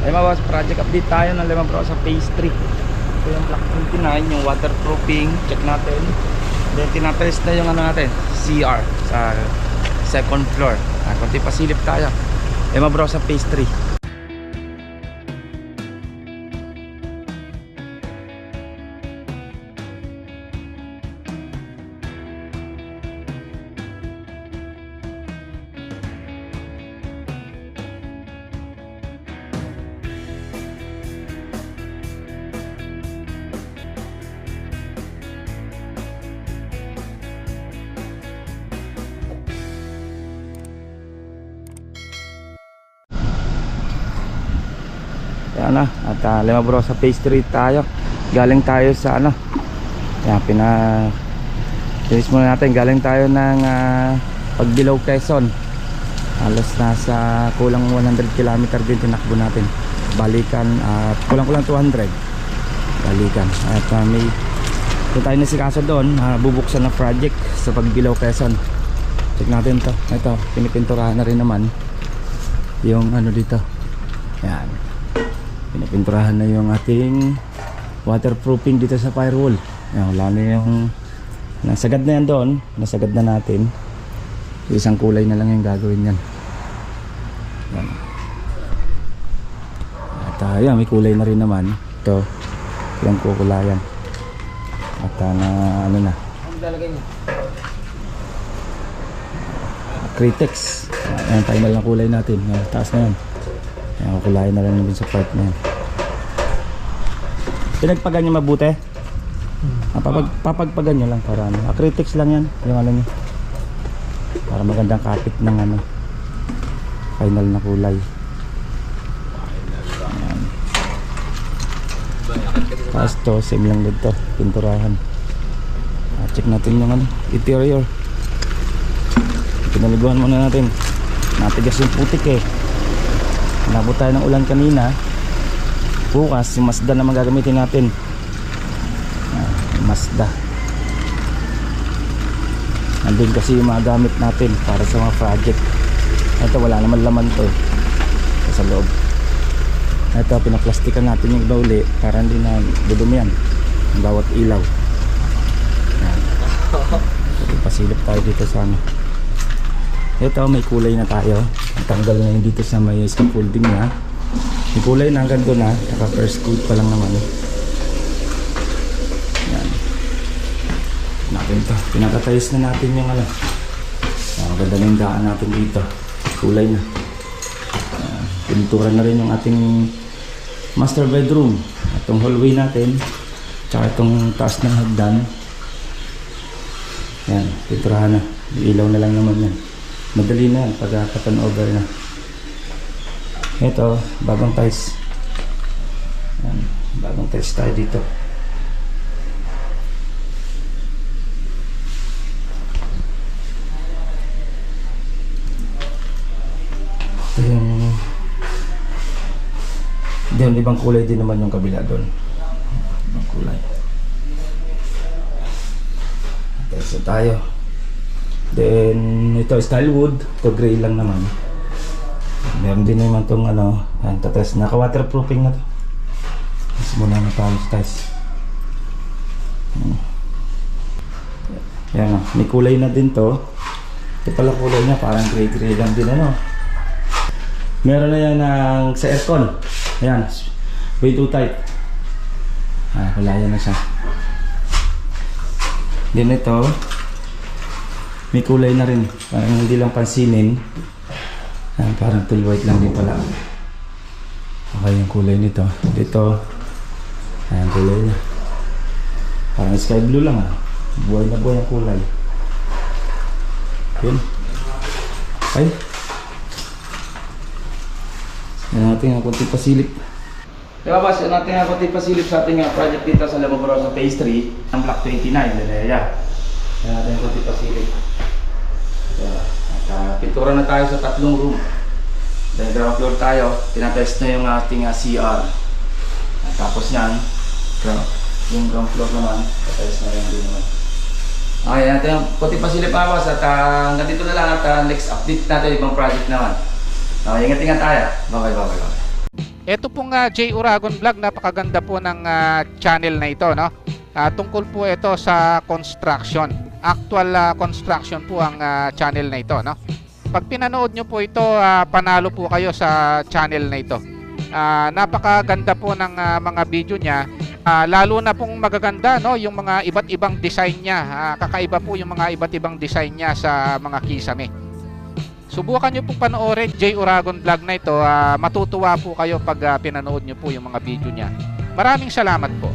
Ay mga boss, project update tayo ng Lemon Bro sa phase 3. Ito yung Block 29, yung waterproofing, check natin. Then tinatest na yung ano natin, CR sa second floor. Kunti pasilip tayo. Lemon Bro sa phase 3. Yan na, at Lemon Bro sa phase 3 tayo. Galing tayo sa ano, yan, finish muna natin. Galing tayo ng Pagbilog, Quezon. Halos nasa kulang 100 km din tinakbo natin. Balikan at kulang 200 balikan. At may kung tayo nasikaso doon, bubuksan na project sa Pagbilog, Quezon. Check natin to. Ito, pinipinturahan na rin naman yung ano dito. Yan, pinapinturahan na yung ating waterproofing dito sa firewall. Yan, wala na yung nasagad na yan doon. Nasagad na natin. Isang kulay na lang yung gagawin yan. Yan. At yan, may kulay na rin naman. Ito, yung kukulayan. At na ano na, ang lalagay niya Critex. Ayan, final na kulay natin. Yan, taas na yan. Ayan, kukulayan na lang din sa part na yan. Pinagpagan nyo mabuti? Papagpagan nyo lang para ano. Acrylics lang yan, yung ano nyo, para magandang kapit ng ano, final na kulay. Ayan. Tapos to, same lang dito, pinturahan. Check natin yung ano, interior. Pinaliguan muna natin. Natigas yung putik eh. Nabot tayo ng ulan kanina. Bukas yung Mazda na magagamitin natin. Mazda. Nandun kasi yung mga gamit natin para sa mga project. Ito wala naman laman to sa loob. Ito pinaplastikan natin yung bauli para hindi na dudumihan ang bawat ilaw. Pasilip tayo dito sa ano. Ito may kulay na tayo. Tanggal na yun dito sa may scaffolding niya. May kulay na hanggang doon na. Saka first coat pa lang naman. Yan. Natin ito. Pinakatayos na natin yung ano. Ang ganda na yung daan natin dito. Kulay na. Pintura na rin yung ating master bedroom. Itong hallway natin. Tsaka itong taas ng hagdan. Yan. Pinturahan na. Ilaw na lang naman yan. Madali na yan pagka-turn over na. Ito, bagong tiles. Yan, bagong tiles tayo dito. Ito yung doon, ibang kulay din naman yung kabila doon. Ibang kulay. Tiles tayo. Then ito style wood, ito gray lang naman. Meron din naman itong ano, tatest, naka waterproofing na to. Tapos muna na talos. Yan o, may kulay na din to. Ito pala kulay niya, parang gray lang din ano. Meron na yan sa aircon. Ayan, way too tight. Kulayan na siya. Then ito, may kulay na rin, parang hindi lang pansinin. Parang full white lang din pala. Okay yung kulay nito. Dito, ayan kulay niya. Parang sky blue lang buhay na buhay ang kulay. Yun. Ay, yan natin ang kunti pasilip. Diba boss, yan natin ang kunti pasilip sa ating project dito sa Lemon Bro sa phase 3 ng Block 29. Yan natin ang kunti pasilip. Pintura na tayo sa 3 room. Then ground floor tayo, tinatest na yung ating CR. Tapos yan, yung ground floor naman, patest na rin din naman. Okay, natin yung kunti pasilip mga boss. At hanggang dito na lang at next update natin ibang project naman. Okay, ingat-ingat tayo. Bye-bye. Ito pong J Uragon Vlog, napakaganda po ng channel na ito, no? Tungkol po ito sa construction. Actual construction po ang channel na ito, no? Pag pinanood nyo po ito, panalo po kayo sa channel na ito. Napakaganda po ng mga video niya. Lalo na pong magaganda, no, yung mga iba't ibang design niya. Kakaiba po yung mga iba't ibang design niya sa mga kisame. Subukan nyo pong panoorin J Uragon Vlog na ito. Matutuwa po kayo pag pinanood nyo po yung mga video niya. Maraming salamat po.